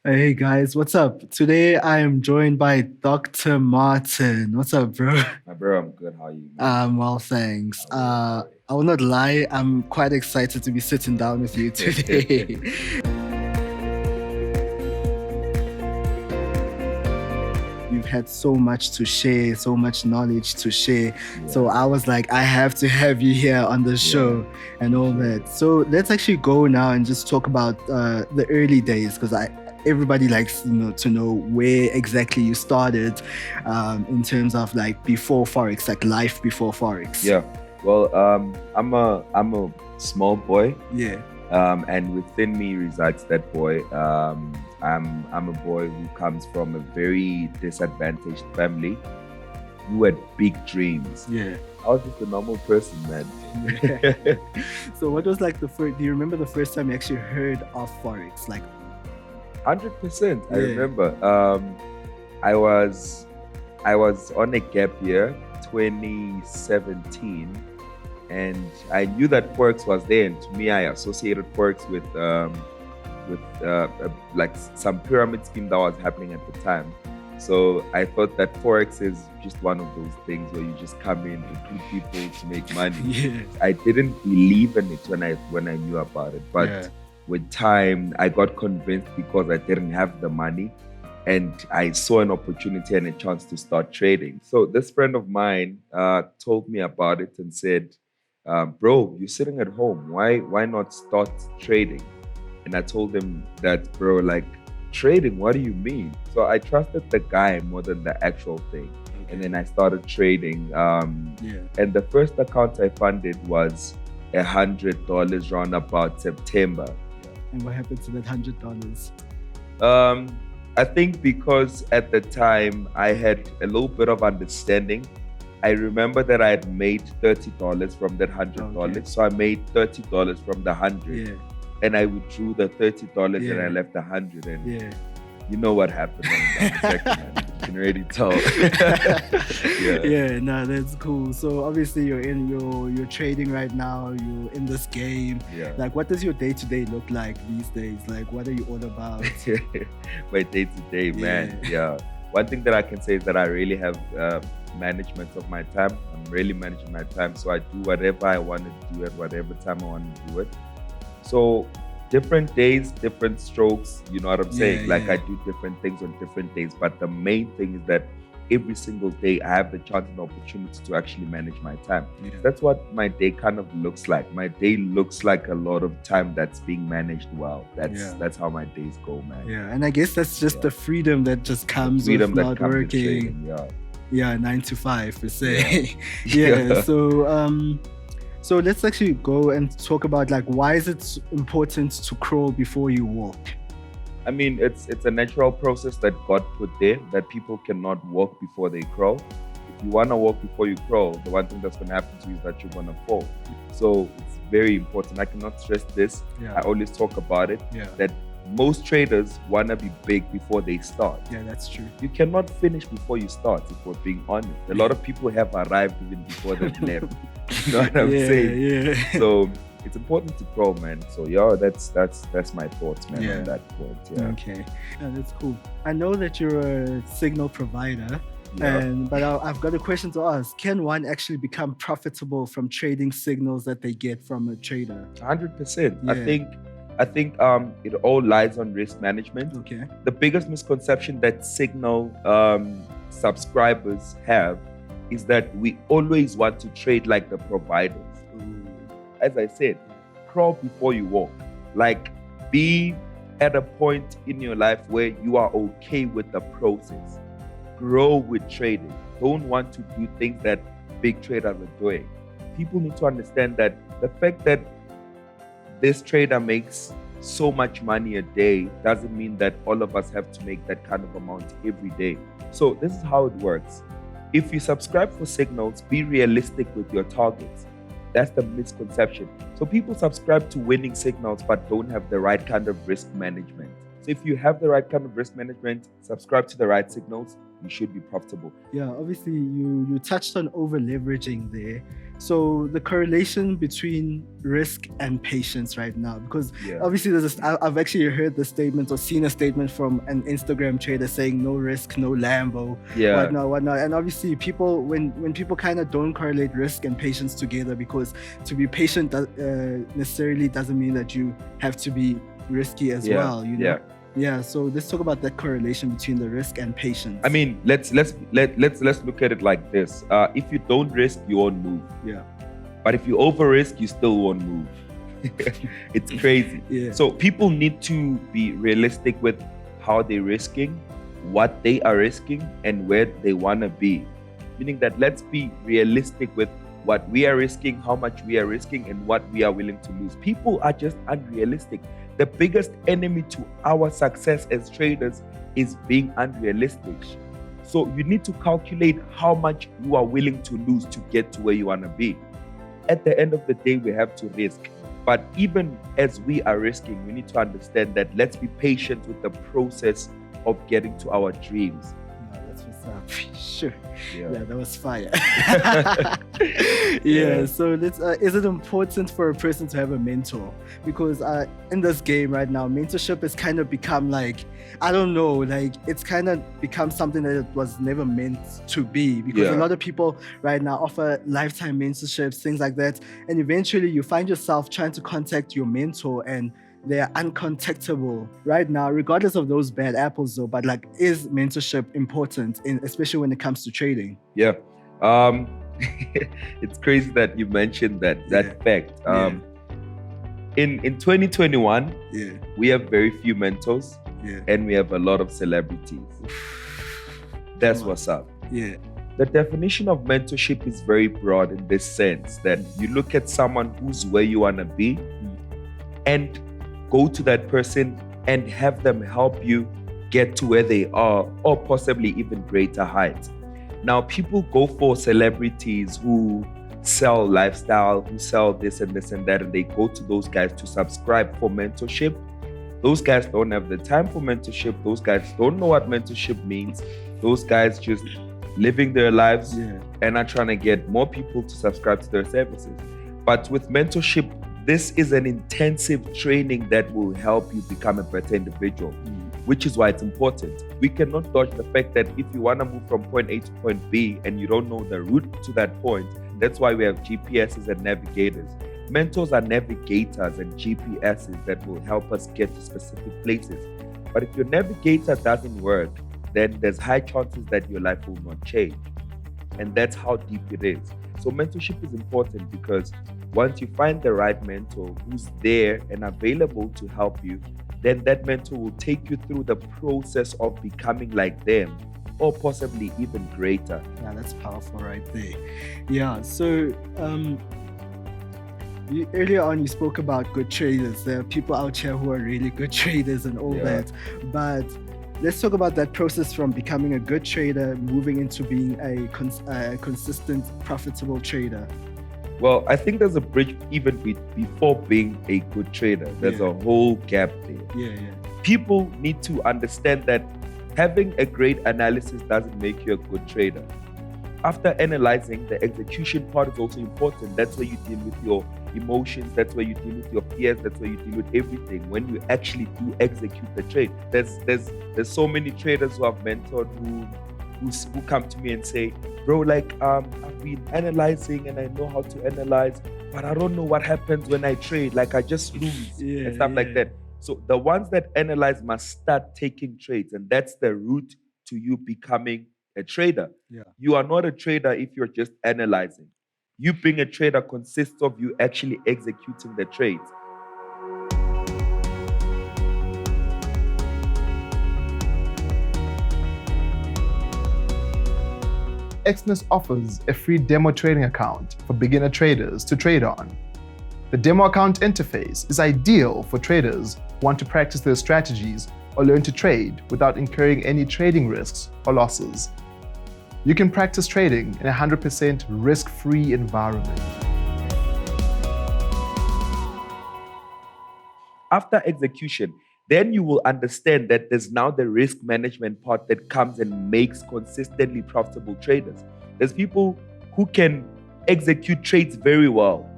Hey guys, what's up? Today I am joined by Dr. Martin. What's up, bro? My bro, I'm good. How are you, man? Well, thanks. I I will not lie, I'm quite excited to be sitting down with you today. You've had so much to share, so much knowledge to share. So I was like, I have to have you here on the show and all that. So let's actually go now and just talk about the early days, because everybody likes to know where exactly you started in terms of like before Forex, like life before Forex. Yeah. Well, I'm a small boy. Yeah. And within me resides that boy. I'm a boy who comes from a very disadvantaged family who had big dreams. Yeah. I was just a normal person, man. Yeah. So what was like the first, do you remember the first time you actually heard of Forex? Like 100%. I remember. I was on a gap year, 2017, and I knew that Forex was there. And to me, I associated Forex with like some pyramid scheme that was happening at the time. So I thought that Forex is just one of those things where you just come in, recruit people to make money. Yeah. I didn't believe in it when I knew about it, but with time, I got convinced because I didn't have the money and I saw an opportunity and a chance to start trading. So this friend of mine told me about it and said, bro, you're sitting at home. Why not start trading? And I told him that, bro, like, trading, what do you mean? So I trusted the guy more than the actual thing. Okay. And then I started trading. And the first account I funded was $100 around about September. And what happened to that $100? I think because at the time I had a little bit of understanding. I remember that I had made $30 from that $100. Okay. So I made $30 from the 100. Yeah. And I withdrew the $30 and I left 100. And you know what happened on the second hand. You can already tell. Yeah, no, that's cool. So obviously you're trading right now, you're in this game. Yeah. Like, what does your day-to-day look like these days? Like, what are you all about? My day-to-day, man. Yeah. One thing that I can say is that I really have management of my time. I'm really managing my time. So I do whatever I want to do at whatever time I want to do it. So different days, different strokes, you know what I'm saying? I do different things on different days. But the main thing is that every single day I have the chance and opportunity to actually manage my time. Yeah. That's what my day kind of looks like. My day looks like a lot of time that's being managed well. That's how my days go, man. Yeah, and I guess that's just the freedom that just comes with not working. Yeah, 9 to 5 per se. Yeah. So let's actually go and talk about, like, why is it important to crawl before you walk? I mean, it's a natural process that God put there, that people cannot walk before they crawl. If you want to walk before you crawl, the one thing that's going to happen to you is that you're going to fall. So it's very important. I cannot stress this. I always talk about it, that most traders want to be big before they start. Yeah, that's true. You cannot finish before you start, if we're being honest. A lot of people have arrived even before they've left. You know what I'm saying? Yeah. So it's important to grow, man. So that's my thoughts, man, on that point. Yeah. Okay. Yeah, that's cool. I know that you're a signal provider. But I've got a question to ask. Can one actually become profitable from trading signals that they get from a trader? 100%. Yeah. I think it all lies on risk management. Okay. The biggest misconception that signal subscribers have is that we always want to trade like the providers. As I said, crawl before you walk. Like, be at a point in your life where you are okay with the process. Grow with trading. Don't want to do things that big traders are doing. People need to understand that the fact that this trader makes so much money a day doesn't mean that all of us have to make that kind of amount every day. So this is how it works. If you subscribe for signals, be realistic with your targets. That's the misconception. So people subscribe to winning signals but don't have the right kind of risk management. So if you have the right kind of risk management, subscribe to the right signals, you should be profitable. Yeah, obviously you touched on over leveraging there. So the correlation between risk and patience right now, because obviously I've actually heard the statement or seen a statement from an Instagram trader saying no risk, no Lambo, whatnot. And obviously people, when people kind of don't correlate risk and patience together, because to be patient necessarily doesn't mean that you have to be risky as well, you know? Yeah, so let's talk about that correlation between the risk and patience. I mean, let's look at it like this. If you don't risk, you won't move. Yeah. But if you over risk, you still won't move. It's crazy. Yeah. So people need to be realistic with how they're risking, what they are risking, and where they want to be. Meaning that let's be realistic with what we are risking, how much we are risking, and what we are willing to lose. People are just unrealistic. The biggest enemy to our success as traders is being unrealistic. So you need to calculate how much you are willing to lose to get to where you want to be. At the end of the day, we have to risk. But even as we are risking, we need to understand that let's be patient with the process of getting to our dreams. No, that's what's up. Sure. Yeah, that was fire. So let's is it important for a person to have a mentor? Because in this game right now, mentorship has kind of become like, I don't know, like it's kind of become something that it was never meant to be, because a lot of people right now offer lifetime mentorships, things like that, and eventually you find yourself trying to contact your mentor and they're uncontactable right now, regardless of those bad apples though. But like, is mentorship important, especially when it comes to trading? Yeah. It's crazy that you mentioned that fact. In 2021, we have very few mentors and we have a lot of celebrities. That's what's up. Yeah. The definition of mentorship is very broad in this sense that you look at someone who's where you want to be and go to that person and have them help you get to where they are, or possibly even greater heights. Now, people go for celebrities who sell lifestyle, who sell this and this and that, and they go to those guys to subscribe for mentorship. Those guys don't have the time for mentorship. Those guys don't know what mentorship means. Those guys just living their lives and are trying to get more people to subscribe to their services. But with mentorship, this is an intensive training that will help you become a better individual, which is why it's important. We cannot dodge the fact that if you want to move from point A to point B and you don't know the route to that point, that's why we have GPSs and navigators. Mentors are navigators and GPSs that will help us get to specific places. But if your navigator doesn't work, then there's high chances that your life will not change. And that's how deep it is. So mentorship is important because once you find the right mentor who's there and available to help you, then that mentor will take you through the process of becoming like them, or possibly even greater. Yeah, that's powerful right there. Yeah, so earlier on you spoke about good traders. There are people out here who are really good traders and all that. But let's talk about that process from becoming a good trader, moving into being a consistent, profitable trader. Well, I think there's a bridge even before being a good trader. There's a whole gap there. People need to understand that having a great analysis doesn't make you a good trader. After analyzing, the execution part is also important. That's where you deal with your emotions. That's where you deal with your fears. That's where you deal with everything. When you actually do execute the trade, there's so many traders who I've mentored who come to me and say, bro, like I've been analyzing and I know how to analyze, but I don't know what happens when I trade. Like I just lose and stuff like that. So the ones that analyze must start taking trades, and that's the route to you becoming a trader. You are not a trader if you're just analyzing. You being a trader consists of you actually executing the trades. Exness offers a free demo trading account for beginner traders to trade on. The demo account interface is ideal for traders who want to practice their strategies or learn to trade without incurring any trading risks or losses. You can practice trading in a 100% risk-free environment. After execution, then you will understand that there's now the risk management part that comes and makes consistently profitable traders. There's people who can execute trades very well.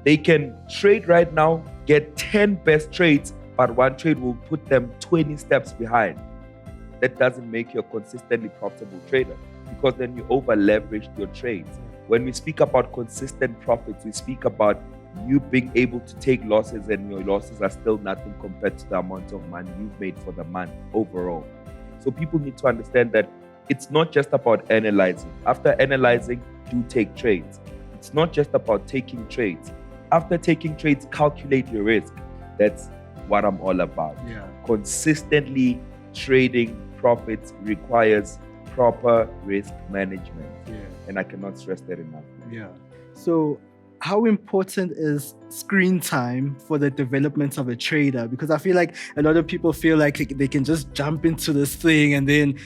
They can trade right now, get 10 best trades, but one trade will put them 20 steps behind. That doesn't make you a consistently profitable trader, because then you over leveraged your trades. When we speak about consistent profits, we speak about you being able to take losses, and your losses are still nothing compared to the amount of money you've made for the month overall. So people need to understand that it's not just about analyzing. After analyzing, do take trades. It's not just about taking trades. After taking trades, calculate your risk. That's what I'm all about. Yeah. Consistently trading profits requires proper risk management. Yeah. And I cannot stress that enough. Yeah. So how important is screen time for the development of a trader? Because I feel like a lot of people feel like they can just jump into this thing, and then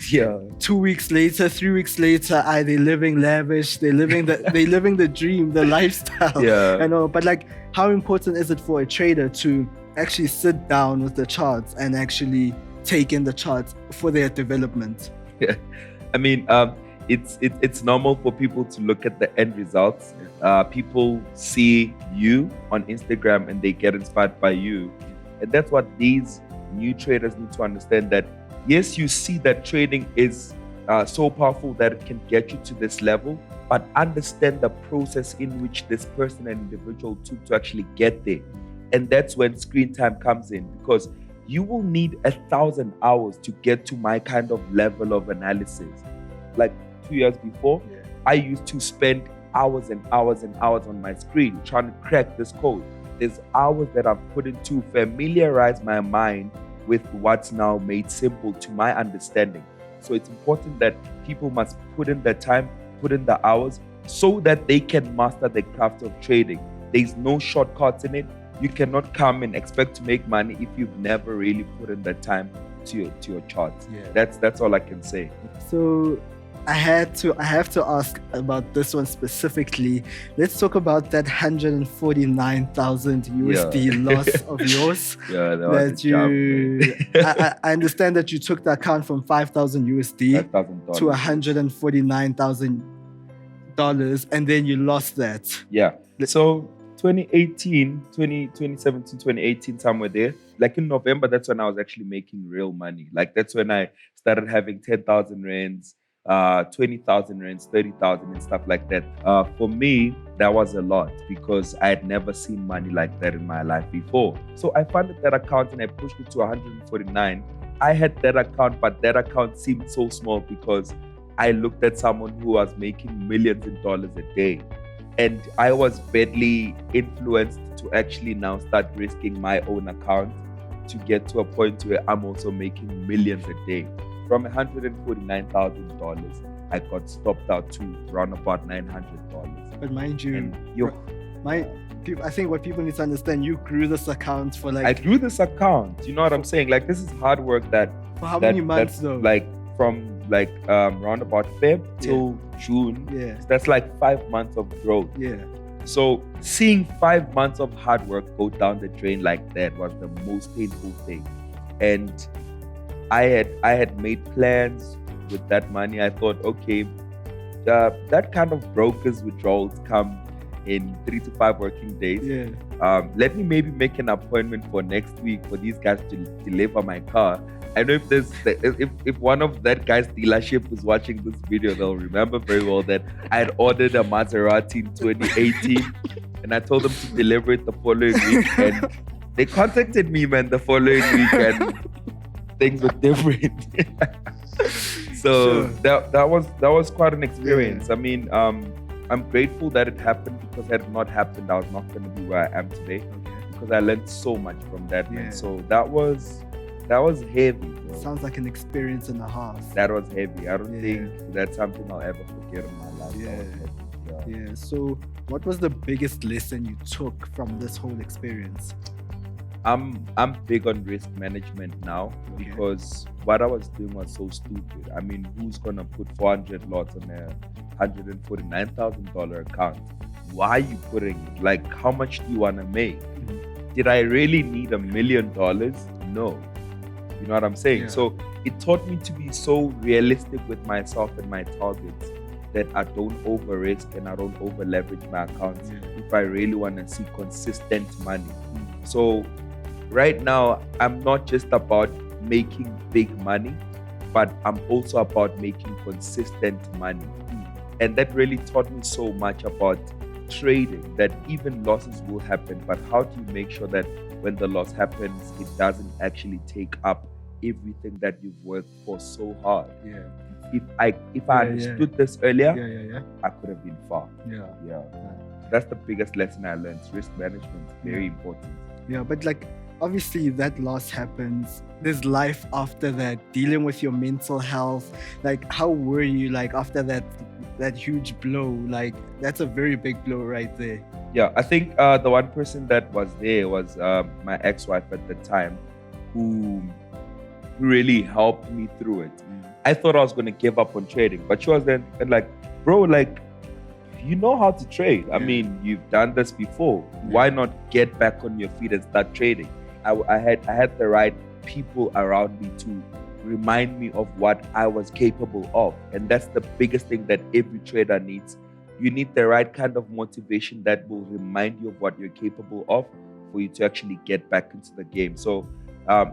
2 weeks later, 3 weeks later, they're living lavish, they're living the dream, the lifestyle. Yeah. I know, but like, how important is it for a trader to actually sit down with the charts and actually take in the charts for their development? Yeah. I mean, it's normal for people to look at the end results. People see you on Instagram and they get inspired by you. And that's what these new traders need to understand, that yes, you see that trading is so powerful that it can get you to this level, but understand the process in which this person and individual took to actually get there. And that's when screen time comes in, because you will need 1,000 hours to get to my kind of level of analysis. Like 2 years before, I used to spend hours and hours and hours on my screen trying to crack this code. There's hours that I've put in to familiarize my mind with what's now made simple to my understanding. So it's important that people must put in the time, put in the hours, so that they can master the craft of trading. There's no shortcuts in it. You cannot come and expect to make money if you've never really put in the time to your charts. That's all I can say. So I have to ask about this one specifically. Let's talk about that 149,000 USD loss of yours. That you. I understand that you took the account from 5,000 USD $5,000 to $149,000, and then you lost that. Yeah. So 2017, 2018, somewhere there. Like in November, that's when I was actually making real money. Like that's when I started having 10,000 rands. 20,000 rands, 30,000 and stuff like that. For me, that was a lot, because I had never seen money like that in my life before. So I funded that account and I pushed it to 149. I had that account, but that account seemed so small because I looked at someone who was making millions in dollars a day. And I was badly influenced to actually now start risking my own account to get to a point where I'm also making millions a day. From $149,000, I got stopped out to around about $900. But mind you, I think what people need to understand, you grew this account for like... I grew this account, you know what I'm saying? Like, this is hard work that... For how many months though? Like, from around about Feb till June. Yeah. So that's like 5 months of growth. Yeah. So seeing 5 months of hard work go down the drain like that was the most painful thing. And I had made plans with that money. I thought, okay, that kind of broker's withdrawals come in 3 to 5 working days. Yeah. Let me maybe make an appointment for next week for these guys to deliver my car. I know if one of that guy's dealership is watching this video, they'll remember very well that I had ordered a Maserati in 2018 and I told them to deliver it the following week, and they contacted me, man, the following week, and things were different. So that was quite an experience. I mean, I'm grateful that it happened, because had it not happened, I was not going to be where I am today, because I learned so much from that, man. So that was heavy, bro. Sounds like an experience and a half. That was heavy. I don't think that's something I'll ever forget in my life. Yeah. So what was the biggest lesson you took from this whole experience? I'm big on risk management now, because what I was doing was so stupid. I mean, who's gonna put 400 lots on a $149,000 account? Why are you putting it? Like, how much do you wanna make? Did I really need $1 million? No. You know what I'm saying? Yeah. So it taught me to be so realistic with myself and my targets that I don't over risk and I don't over leverage my accounts if I really want to see consistent money. So right now, I'm not just about making big money, but I'm also about making consistent money. And that really taught me so much about trading, that even losses will happen, but how do you make sure that when the loss happens, it doesn't actually take up everything that you've worked for so hard? If I understood this earlier, I could have been far. That's the biggest lesson I learned. Risk management, very important. Yeah, but like obviously that loss happens. There's life after that, dealing with your mental health. Like how were you like after that huge blow? Like that's a very big blow right there. Yeah, I think the one person that was there was my ex-wife at the time, who really helped me through it. I thought I was going to give up on trading, but she was then like, bro, like, you know how to trade. I mean, you've done this before. Why not get back on your feet and start trading? I had the right people around me to remind me of what I was capable of. And that's the biggest thing that every trader needs. You need the right kind of motivation that will remind you of what you're capable of for you to actually get back into the game. So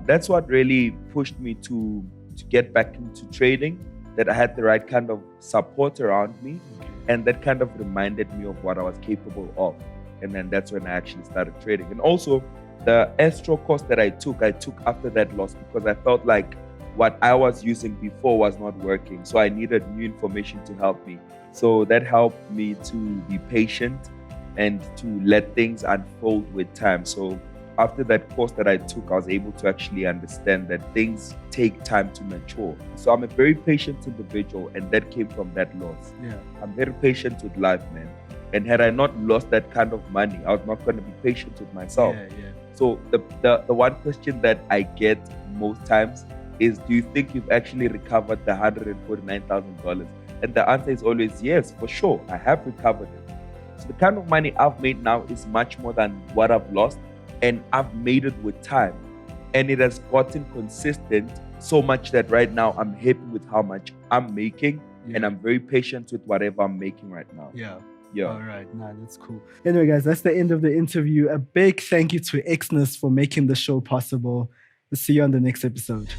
that's what really pushed me to get back into trading, that I had the right kind of support around me, and that kind of reminded me of what I was capable of. And then that's when I actually started trading. And also the escrow course that I took after that loss, because I felt like what I was using before was not working. So I needed new information to help me. So that helped me to be patient and to let things unfold with time. So after that course that I took, I was able to actually understand that things take time to mature. So I'm a very patient individual, and that came from that loss. I'm very patient with life, man. And had I not lost that kind of money, I was not going to be patient with myself. So the one question that I get most times is, do you think you've actually recovered the $149,000? And the answer is always yes, for sure. I have recovered it. So the kind of money I've made now is much more than what I've lost. And I've made it with time, and it has gotten consistent so much that right now I'm happy with how much I'm making, and I'm very patient with whatever I'm making right now. All right, that's cool. Anyway, guys, that's the end of the interview. A big thank you to Exness for making the show possible. We'll see you on the next episode.